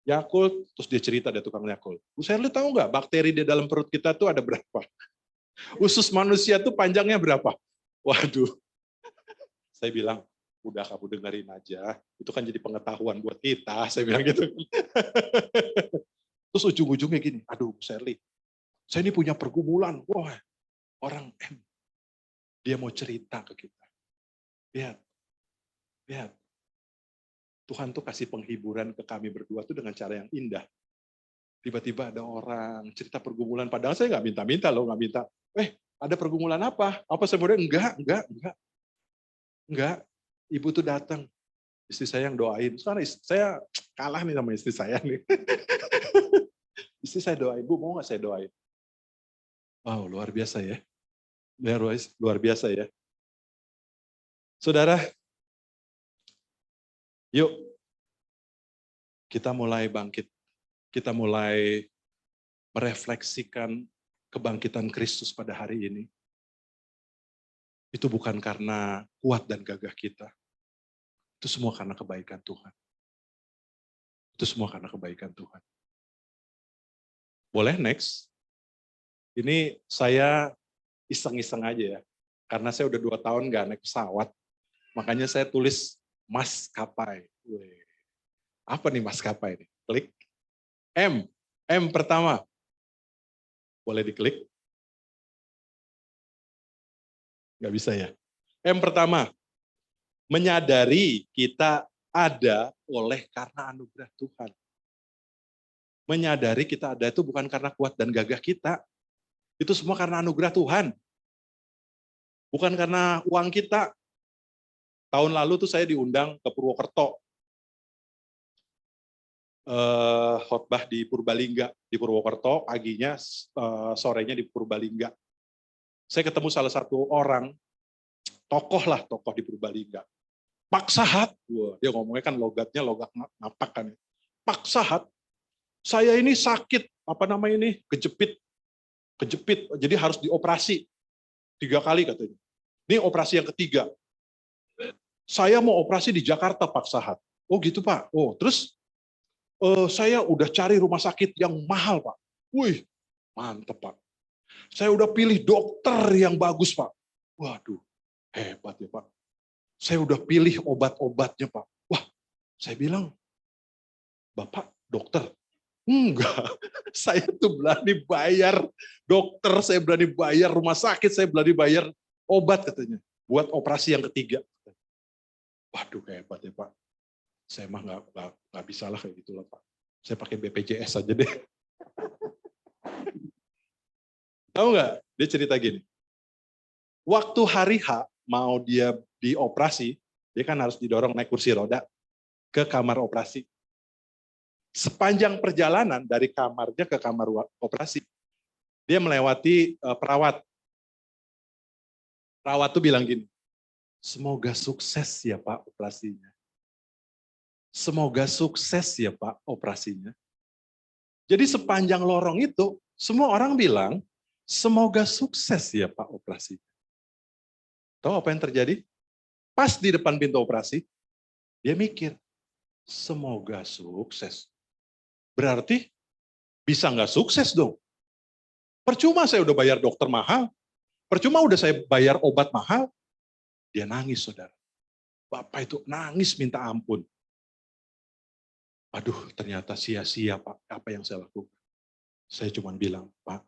Yakult, terus dia cerita ada tukang Yakult. Bu Serli tahu nggak bakteri di dalam perut kita tuh ada berapa? Usus manusia tuh panjangnya berapa? Waduh, saya bilang, udah kamu dengerin aja, itu kan jadi pengetahuan buat kita, saya bilang gitu. Terus ujung-ujungnya gini, aduh Bu Serli, saya ini punya pergumulan, wah orang M, dia mau cerita ke kita. Lihat, Tuhan tuh kasih penghiburan ke kami berdua tuh dengan cara yang indah. Tiba-tiba ada orang cerita pergumulan, padahal saya nggak minta-minta loh, nggak minta. Ada pergumulan apa? Apa sebenarnya? Enggak. Ibu tuh datang, istri saya yang doain. Sekarang saya kalah nih sama istri saya nih. Istri saya doain, Bu mau nggak saya doain? Wow, luar biasa ya. Luar biasa ya. Saudara, yuk kita mulai bangkit. Kita mulai merefleksikan kebangkitan Kristus pada hari ini. Itu bukan karena kuat dan gagah kita. Itu semua karena kebaikan Tuhan. Itu semua karena kebaikan Tuhan. Boleh next? Ini saya iseng-iseng aja ya. Karena saya udah 2 tahun nggak naik pesawat. Makanya saya tulis maskapai. Apa nih maskapai ini? Klik. M pertama. Boleh diklik? Nggak bisa ya? M pertama. Menyadari kita ada oleh karena anugerah Tuhan. Menyadari kita ada itu bukan karena kuat dan gagah kita. Itu semua karena anugerah Tuhan. Bukan karena uang kita. Tahun lalu tuh saya diundang ke Purwokerto. Khotbah di Purbalingga. Di Purwokerto, paginya, sorenya di Purbalingga. Saya ketemu salah satu orang, tokoh di Purbalingga. Pak Sahat, dia ngomongnya kan logat ngapak kan. Pak Sahat, saya ini sakit, kejepit, jadi harus dioperasi 3 kali katanya. Ini operasi yang ketiga. Saya mau operasi di Jakarta, Pak Sahat. Oh gitu Pak. Oh terus saya udah cari rumah sakit yang mahal Pak. Wih, mantep Pak. Saya udah pilih dokter yang bagus Pak. Waduh, hebat ya Pak. Saya udah pilih obat-obatnya Pak. Wah, saya bilang, Bapak dokter? Enggak, saya tuh berani bayar dokter, saya berani bayar rumah sakit, saya berani bayar obat katanya. Buat operasi yang ketiga. Waduh, hebat ya Pak. Saya mah nggak bisa lah kayak gitu lah Pak. Saya pakai BPJS aja deh. Tahu nggak? Dia cerita gini. Waktu hari H mau dia dioperasi, dia kan harus didorong naik kursi roda ke kamar operasi. Sepanjang perjalanan dari kamarnya ke kamar operasi, dia melewati perawat. Perawat tuh bilang gini, semoga sukses ya Pak operasinya. Semoga sukses ya Pak operasinya. Jadi sepanjang lorong itu, semua orang bilang, semoga sukses ya Pak operasinya. Tahu apa yang terjadi? Pas di depan pintu operasi, dia mikir, semoga sukses. Berarti bisa nggak sukses dong. Percuma saya udah bayar dokter mahal, percuma udah saya bayar obat mahal. Dia nangis, saudara. Bapak itu nangis minta ampun. Aduh, ternyata sia-sia Pak, apa yang saya lakukan. Saya cuma bilang, Pak,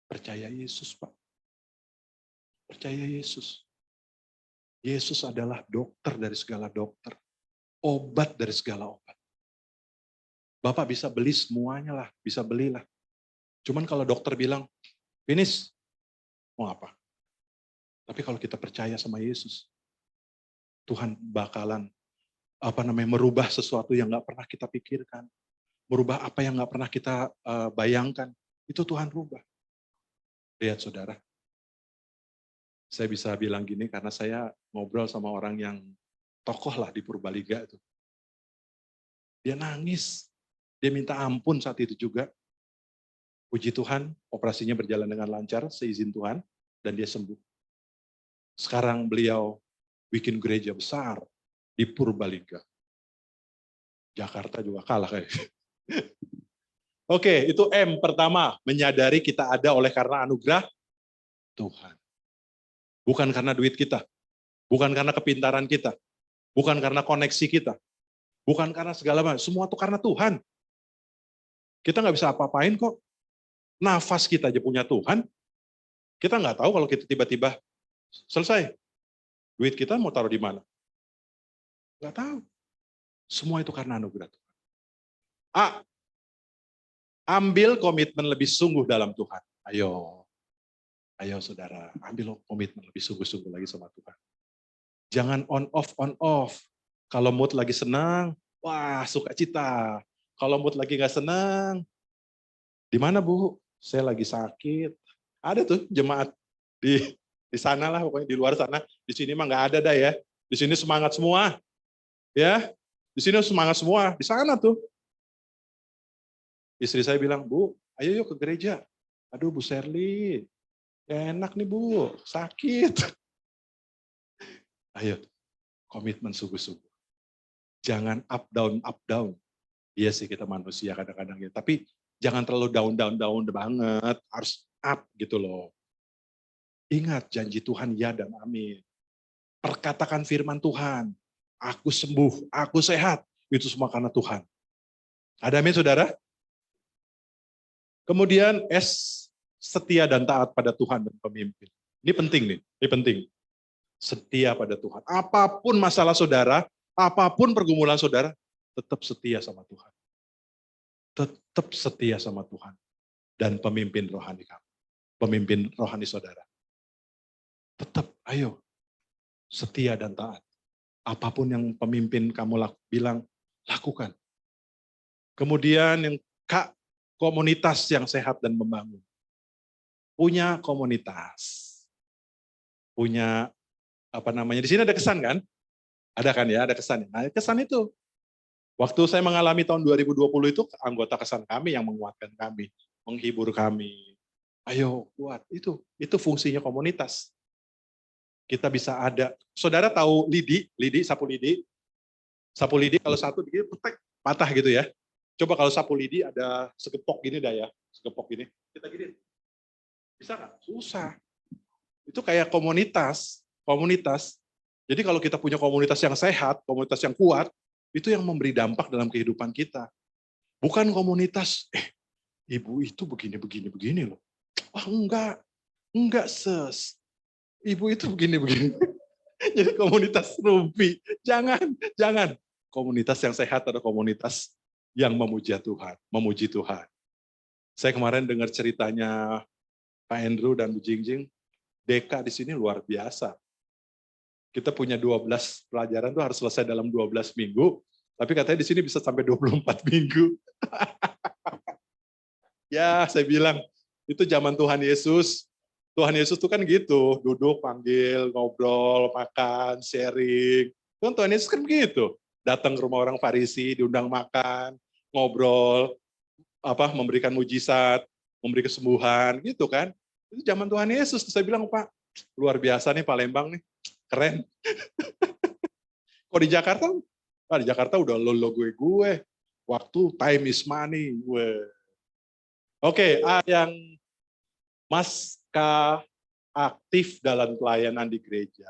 percaya Yesus Pak. Percaya Yesus. Yesus adalah dokter dari segala dokter. Obat dari segala obat. Bapak bisa beli semuanya lah, bisa belilah. Cuman kalau dokter bilang, finish, mau apa? Tapi kalau kita percaya sama Yesus, Tuhan bakalan merubah sesuatu yang nggak pernah kita pikirkan, merubah apa yang nggak pernah kita bayangkan. Itu Tuhan rubah. Lihat saudara, saya bisa bilang gini karena saya ngobrol sama orang yang tokoh lah di Purbalingga itu. Dia nangis, dia minta ampun saat itu juga. Puji Tuhan, operasinya berjalan dengan lancar, seizin Tuhan, dan dia sembuh. Sekarang beliau bikin gereja besar di Purbalingga. Jakarta juga kalah kayaknya. Oke, itu M pertama, menyadari kita ada oleh karena anugerah Tuhan. Bukan karena duit kita, bukan karena kepintaran kita, bukan karena koneksi kita, bukan karena segala macam, semua itu karena Tuhan. Kita nggak bisa apa-apain kok. Nafas kita aja punya Tuhan. Kita nggak tahu kalau kita tiba-tiba selesai. Duit kita mau taruh di mana? Nggak tahu. Semua itu karena anugerah Tuhan. A. Ambil komitmen lebih sungguh dalam Tuhan. Ayo. Ayo saudara, ambil komitmen lebih sungguh-sungguh lagi sama Tuhan. Jangan on off. Kalau mood lagi senang, wah sukacita. Kalau mood lagi nggak senang, di mana Bu? Saya lagi sakit. Ada tuh jemaat di sana lah, pokoknya di luar sana. Di sini mah nggak ada dah ya. Di sini semangat semua, ya. Di sini semangat semua. Di sana tuh. Istri saya bilang, Bu, ayo yuk ke gereja. Aduh Bu Sherly, enak nih Bu, sakit. Ayo, komitmen sungguh-sungguh. Jangan up down. Iya sih kita manusia kadang-kadang ya, tapi jangan terlalu down banget, harus up gitu loh. Ingat janji Tuhan ya dan amin. Perkatakan firman Tuhan, aku sembuh, aku sehat, itu semua karena Tuhan. Ada amin saudara? Kemudian S, setia dan taat pada Tuhan dan pemimpin. Ini penting nih, ini penting. Setia pada Tuhan. Apapun masalah saudara, apapun pergumulan saudara, tetap setia sama Tuhan. Tetap setia sama Tuhan. Dan pemimpin rohani kamu. Pemimpin rohani saudara. Tetap, ayo. Setia dan taat. Apapun yang pemimpin kamu bilang, lakukan. Kemudian yang K, komunitas yang sehat dan membangun. Punya komunitas. Punya, di sini ada kesan kan? Ada kan ya, ada kesan. Nah kesan itu, waktu saya mengalami tahun 2020 itu, anggota kesan kami yang menguatkan kami, menghibur kami. Ayo kuat, itu fungsinya komunitas. Kita bisa ada. Saudara tahu lidi, sapu lidi? Sapu lidi kalau satu begini, patah gitu ya. Coba kalau sapu lidi ada segepok gini dah ya, segepok gini. Kita gini, bisa nggak? Susah. Itu kayak komunitas. Jadi kalau kita punya komunitas yang sehat, komunitas yang kuat, itu yang memberi dampak dalam kehidupan kita. Bukan komunitas, ibu itu begini loh. Wah enggak sis. Ibu itu begini. Jadi komunitas rumpi. Jangan. Komunitas yang sehat adalah komunitas yang memuji Tuhan. Saya kemarin dengar ceritanya Pak Andrew dan Bu Jingjing, DK di sini luar biasa. Kita punya 12 pelajaran tuh harus selesai dalam 12 minggu, tapi katanya di sini bisa sampai 24 minggu. Ya, saya bilang, itu zaman Tuhan Yesus. Tuhan Yesus tuh kan gitu, duduk, panggil, ngobrol, makan, sharing. Tuhan Yesus kan begitu. Datang ke rumah orang Farisi, diundang makan, ngobrol, memberikan mujizat, memberi kesembuhan, gitu kan. Itu zaman Tuhan Yesus. Saya bilang, Pak, luar biasa nih Palembang nih, keren. Kok di Jakarta? Di Jakarta udah lo gue. Waktu, time is money. Oke, yang Maska aktif dalam pelayanan di gereja.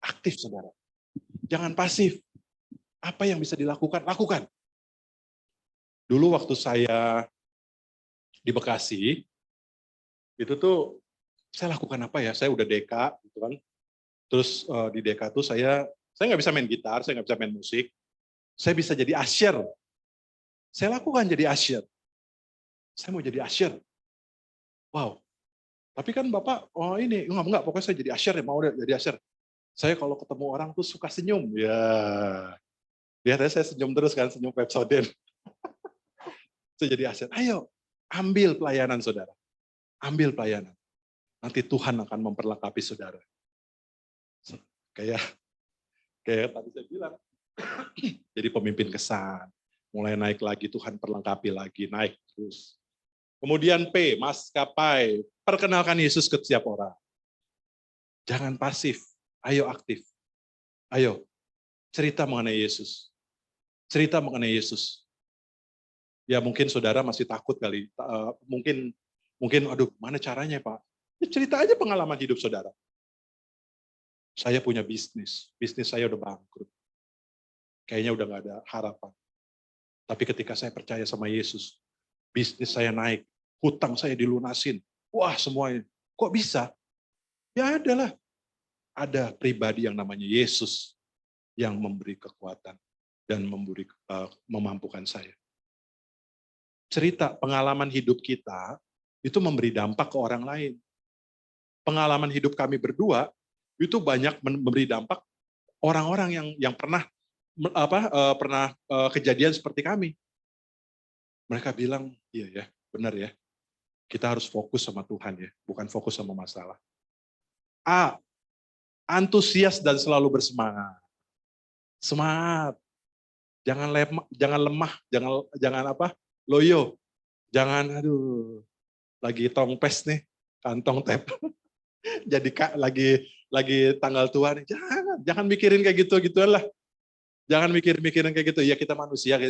Aktif, saudara. Jangan pasif. Apa yang bisa dilakukan? Lakukan. Dulu waktu saya di Bekasi, itu tuh saya lakukan apa ya? Saya udah DK, gitu kan. Terus di DK tuh saya nggak bisa main gitar, saya nggak bisa main musik. Saya bisa jadi usher. Saya lakukan jadi usher. Saya mau jadi usher. Wow. Tapi kan Bapak, enggak, pokoknya saya jadi usher ya, mau jadi usher. Saya kalau ketemu orang tuh suka senyum. Ya, lihat saya senyum terus kan, senyum Pepsodent. Saya jadi usher. Ayo, ambil pelayanan saudara. Ambil pelayanan. Nanti Tuhan akan memperlengkapi saudara. Kayak tadi saya bilang, jadi pemimpin kesan. Mulai naik lagi, Tuhan perlengkapi lagi, naik terus. Kemudian P, maskapai. Perkenalkan Yesus ke setiap orang. Jangan pasif, ayo aktif. Ayo, cerita mengenai Yesus. Cerita mengenai Yesus. Ya mungkin saudara masih takut kali. Mungkin, aduh mana caranya Pak? Ya, cerita aja pengalaman hidup saudara. Saya punya bisnis saya udah bangkrut. Kayaknya udah gak ada harapan. Tapi ketika saya percaya sama Yesus, bisnis saya naik, hutang saya dilunasin. Wah semuanya, kok bisa? Ya adalah, ada pribadi yang namanya Yesus yang memberi kekuatan dan memampukan saya. Cerita pengalaman hidup kita itu memberi dampak ke orang lain. Pengalaman hidup kami berdua itu banyak memberi dampak orang-orang yang pernah kejadian seperti kami. Mereka bilang, iya ya, benar ya. Kita harus fokus sama Tuhan ya, bukan fokus sama masalah. A, antusias dan selalu bersemangat. Semangat. Jangan lemah, jangan loyo. Jangan lagi tongpes nih, kantong tep. Jadi lagi tanggal tua nih. Jangan mikirin kayak gitu-gituan lah. Jangan mikirin kayak gitu. Ya kita manusia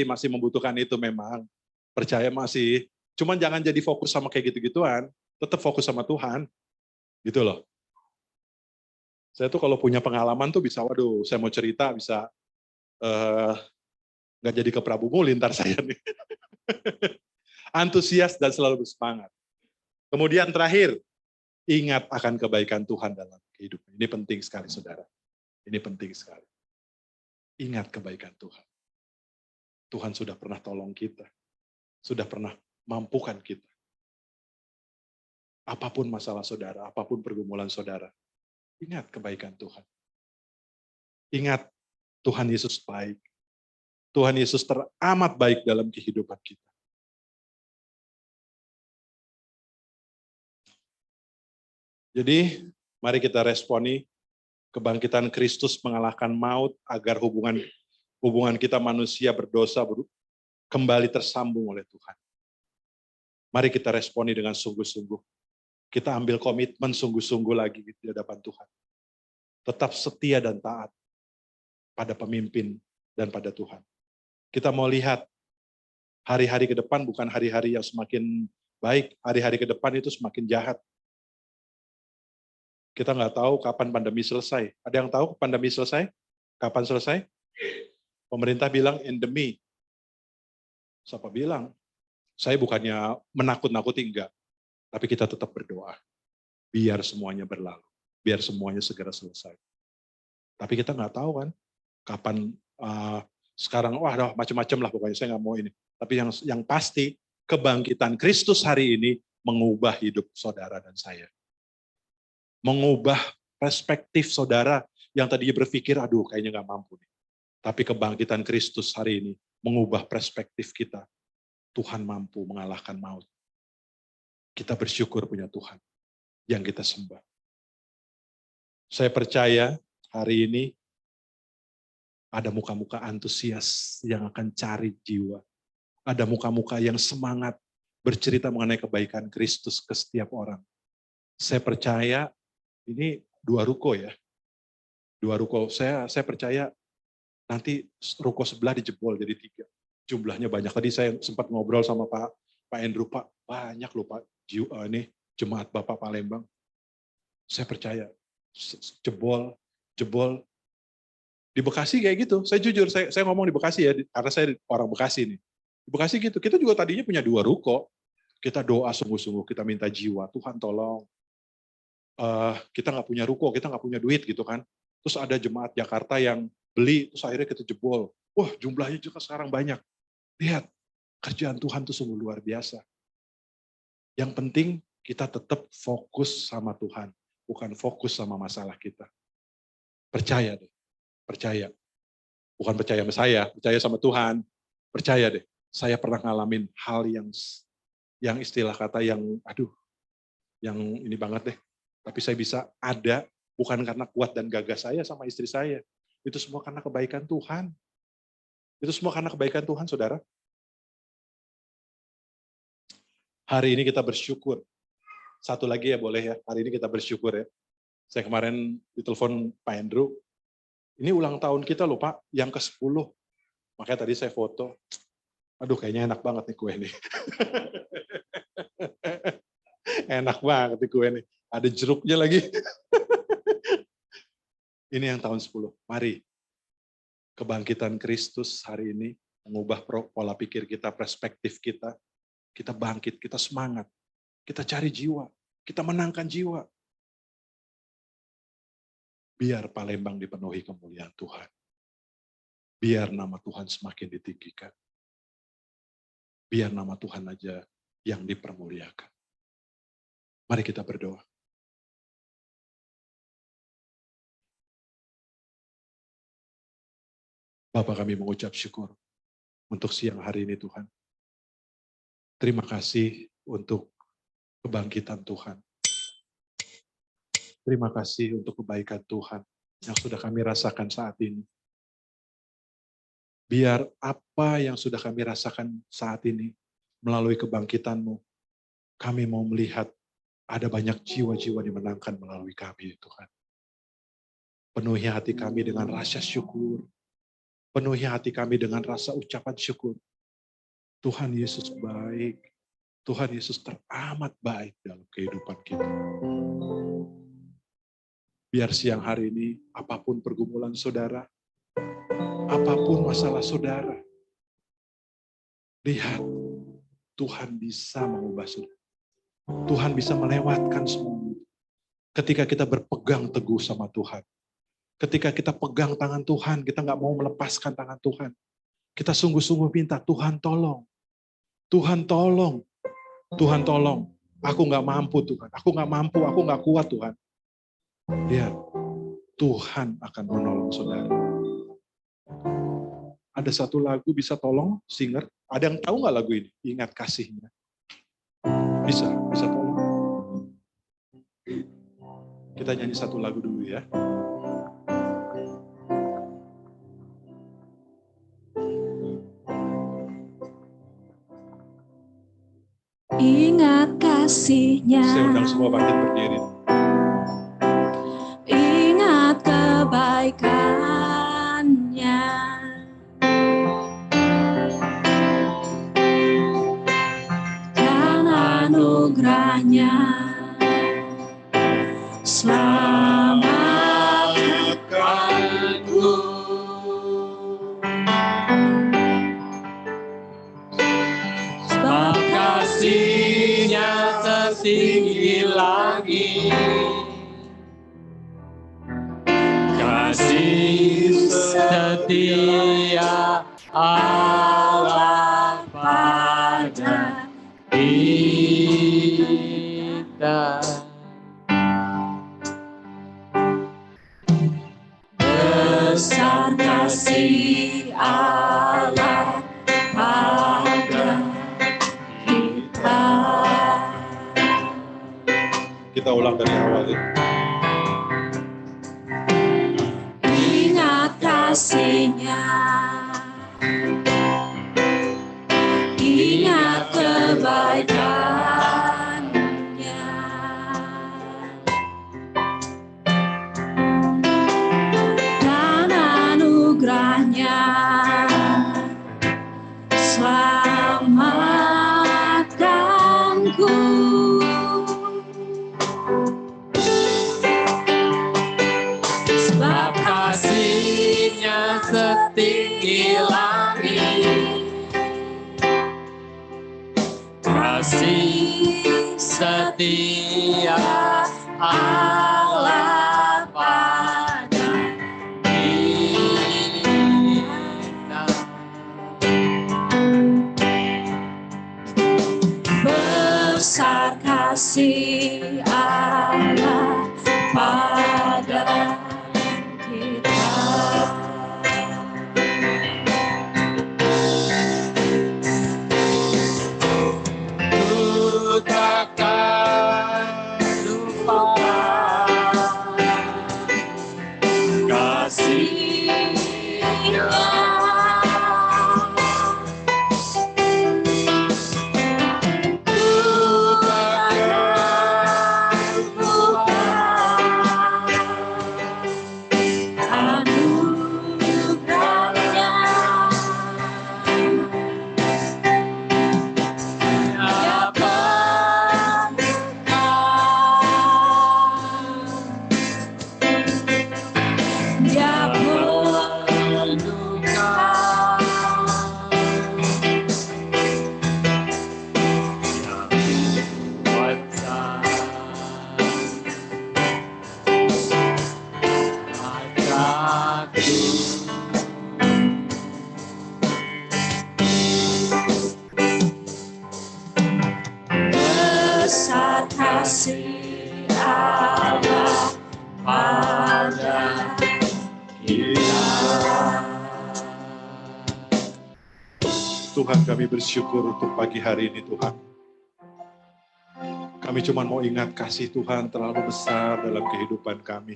masih membutuhkan itu memang. Percaya masih. Cuman jangan jadi fokus sama kayak gitu-gituan. Tetap fokus sama Tuhan. Gitu loh. Saya tuh kalau punya pengalaman tuh bisa, waduh, saya mau cerita bisa nggak jadi ke Prabu Muli ntar saya nih. Antusias dan selalu bersemangat. Kemudian terakhir, ingat akan kebaikan Tuhan dalam kehidupan. Ini penting sekali, saudara. Ini penting sekali. Ingat kebaikan Tuhan. Tuhan sudah pernah tolong kita. Sudah pernah mampukan kita. Apapun masalah saudara, apapun pergumulan saudara, ingat kebaikan Tuhan. Ingat Tuhan Yesus baik. Tuhan Yesus teramat baik dalam kehidupan kita. Jadi, mari kita responi kebangkitan Kristus mengalahkan maut agar hubungan kita manusia berdosa kembali tersambung oleh Tuhan. Mari kita responi dengan sungguh-sungguh. Kita ambil komitmen sungguh-sungguh lagi di hadapan Tuhan. Tetap setia dan taat pada pemimpin dan pada Tuhan. Kita mau lihat hari-hari ke depan bukan hari-hari yang semakin baik, hari-hari ke depan itu semakin jahat. Kita nggak tahu kapan pandemi selesai. Ada yang tahu pandemi selesai? Kapan selesai? Pemerintah bilang endemi. Siapa bilang? Saya bukannya menakut-nakuti, enggak. Tapi kita tetap berdoa. Biar semuanya berlalu. Biar semuanya segera selesai. Tapi kita nggak tahu kan, kapan sekarang, macam-macam lah pokoknya, saya nggak mau ini. Tapi yang pasti, kebangkitan Kristus hari ini mengubah hidup saudara dan saya. Mengubah perspektif saudara yang tadinya berpikir, aduh kayaknya nggak mampu nih. Tapi kebangkitan Kristus hari ini mengubah perspektif kita. Tuhan mampu mengalahkan maut. Kita bersyukur punya Tuhan yang kita sembah. Saya percaya hari ini ada muka-muka antusias yang akan cari jiwa. Ada muka-muka yang semangat bercerita mengenai kebaikan Kristus ke setiap orang. Saya percaya ini 2 ruko ya. 2 ruko. Saya percaya nanti ruko sebelah dijebol jadi 3. Jumlahnya banyak. Tadi saya sempat ngobrol sama Pak Andrew, Pak, banyak loh Pak ini jemaat Bapak Palembang. Saya percaya jebol. Di Bekasi kayak gitu. Saya jujur, saya ngomong di Bekasi ya, karena saya orang Bekasi nih. Di Bekasi gitu. Kita juga tadinya punya 2 ruko. Kita doa sungguh-sungguh, kita minta jiwa. Tuhan tolong. Kita nggak punya ruko, kita nggak punya duit gitu kan. Terus ada jemaat Jakarta yang beli, terus akhirnya kita jebol. Wah, jumlahnya juga sekarang banyak. Lihat, kerjaan Tuhan itu sungguh luar biasa. Yang penting kita tetap fokus sama Tuhan, bukan fokus sama masalah kita. Percaya deh, percaya. Bukan percaya sama saya, percaya sama Tuhan. Percaya deh, saya pernah ngalamin hal yang istilah kata yang, yang ini banget deh. Tapi saya bisa ada, bukan karena kuat dan gagah saya sama istri saya. Itu semua karena kebaikan Tuhan. Itu semua karena kebaikan Tuhan, saudara. Hari ini kita bersyukur. Satu lagi ya boleh ya, hari ini kita bersyukur ya. Saya kemarin ditelepon Pak Andrew, ini ulang tahun kita loh Pak, yang ke-10. Makanya tadi saya foto. Aduh kayaknya enak banget nih kue nih. Enak banget nih kue nih. Ada jeruknya lagi. Ini yang tahun 10. Mari. Kebangkitan Kristus hari ini mengubah pola pikir kita, perspektif kita. Kita bangkit, kita semangat. Kita cari jiwa. Kita menangkan jiwa. Biar Palembang dipenuhi kemuliaan Tuhan. Biar nama Tuhan semakin ditinggikan. Biar nama Tuhan aja yang dipermuliakan. Mari kita berdoa. Bapa, kami mengucap syukur untuk siang hari ini Tuhan. Terima kasih untuk kebangkitan Tuhan. Terima kasih untuk kebaikan Tuhan yang sudah kami rasakan saat ini. Biar apa yang sudah kami rasakan saat ini melalui kebangkitan-Mu, kami mau melihat ada banyak jiwa-jiwa dimenangkan melalui kami Tuhan. Penuhi hati kami dengan rasa syukur. Penuhi hati kami dengan rasa ucapan syukur. Tuhan Yesus baik. Tuhan Yesus teramat baik dalam kehidupan kita. Biar siang hari ini, apapun pergumulan saudara, apapun masalah saudara, lihat, Tuhan bisa mengubah saudara. Tuhan bisa melewatkan semua. Ketika kita berpegang teguh sama Tuhan. Ketika kita pegang tangan Tuhan, kita nggak mau melepaskan tangan Tuhan. Kita sungguh-sungguh minta, Tuhan tolong. Tuhan tolong. Tuhan tolong. Aku nggak mampu Tuhan. Aku nggak mampu, aku nggak kuat Tuhan. Lihat, Tuhan akan menolong saudara. Ada satu lagu bisa tolong, singer. Ada yang tahu nggak lagu ini? Ingat kasihnya. Bisa tolong. Kita nyanyi satu lagu dulu ya. Ingat kasihnya. Saya undang semua bangkit berdiri. Ingat kebaikannya. Dan anugerahnya. Selamatkanku. Sebab kasihnya setinggi langit. Kasih setia Allah pada kita. kita. Besar kasih Allah pada kita. Kita ulang dari awal ya. Ingat kasih-Nya, ingat kebaikan-Nya, dan anugerah-Nya selamatkanku. Sebab kasih-Nya setinggi langit, kasih setia Allah pada kita. Besar kasih Allah pada kita. Ku takkan lupa kasih-Nya. Besar kasih Allah pada kita. Tuhan, kami bersyukur untuk pagi hari ini Tuhan. Kami cuma mau ingat kasih Tuhan terlalu besar dalam kehidupan kami.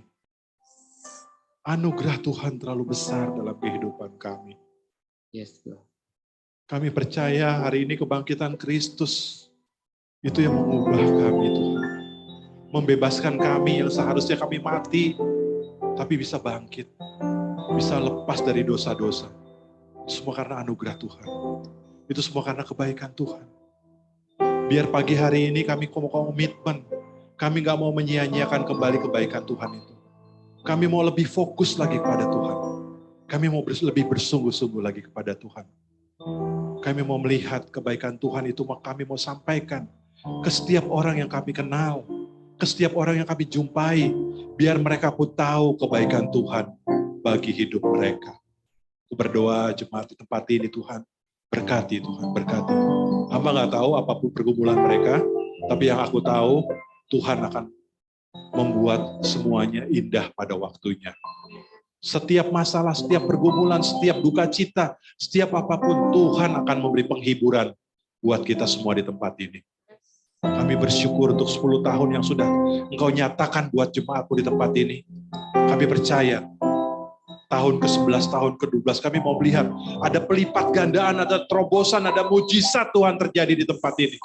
Anugerah Tuhan terlalu besar dalam kehidupan kami. Yes, Lord. Kami percaya hari ini kebangkitan Kristus itu yang mengubah kami Tuhan. Membebaskan kami yang seharusnya kami mati, tapi bisa bangkit. Bisa lepas dari dosa-dosa. Semua karena anugerah Tuhan. Itu semua karena kebaikan Tuhan. Biar pagi hari ini kami mau komitmen. Kami gak mau menyia-nyiakan kembali kebaikan Tuhan itu. Kami mau lebih fokus lagi kepada Tuhan. Kami mau lebih bersungguh-sungguh lagi kepada Tuhan. Kami mau melihat kebaikan Tuhan itu, kami mau sampaikan ke setiap orang yang kami kenal, ke setiap orang yang kami jumpai, biar mereka pun tahu kebaikan Tuhan bagi hidup mereka. Aku berdoa jemaat di tempat ini Tuhan, berkati Tuhan, berkati. Hamba nggak tahu apapun pergumulan mereka, tapi yang aku tahu Tuhan akan membuat semuanya indah pada waktunya. Setiap masalah, setiap pergumulan, setiap duka cita, setiap apapun Tuhan akan memberi penghiburan buat kita semua di tempat ini. Kami bersyukur untuk 10 tahun yang sudah Engkau nyatakan buat jemaatmu di tempat ini. Kami percaya tahun ke-11, tahun ke-12 kami mau melihat ada pelipat gandaan, ada terobosan, ada mujizat Tuhan terjadi di tempat ini.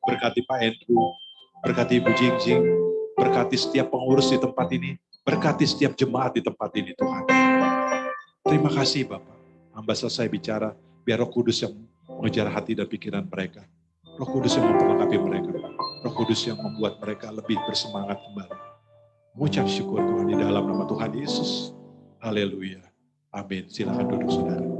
Berkati Pak Andrew, berkati Ibu Jingjing, berkati setiap pengurus di tempat ini, berkati setiap jemaat di tempat ini Tuhan. Terima kasih Bapak. Hamba selesai bicara, biar Roh Kudus yang mengejar hati dan pikiran mereka. Roh Kudus yang memperlengkapi mereka. Roh Kudus yang membuat mereka lebih bersemangat kembali. Mengucap syukur Tuhan di dalam nama Tuhan Yesus. Haleluya. Amin. Silakan duduk saudara.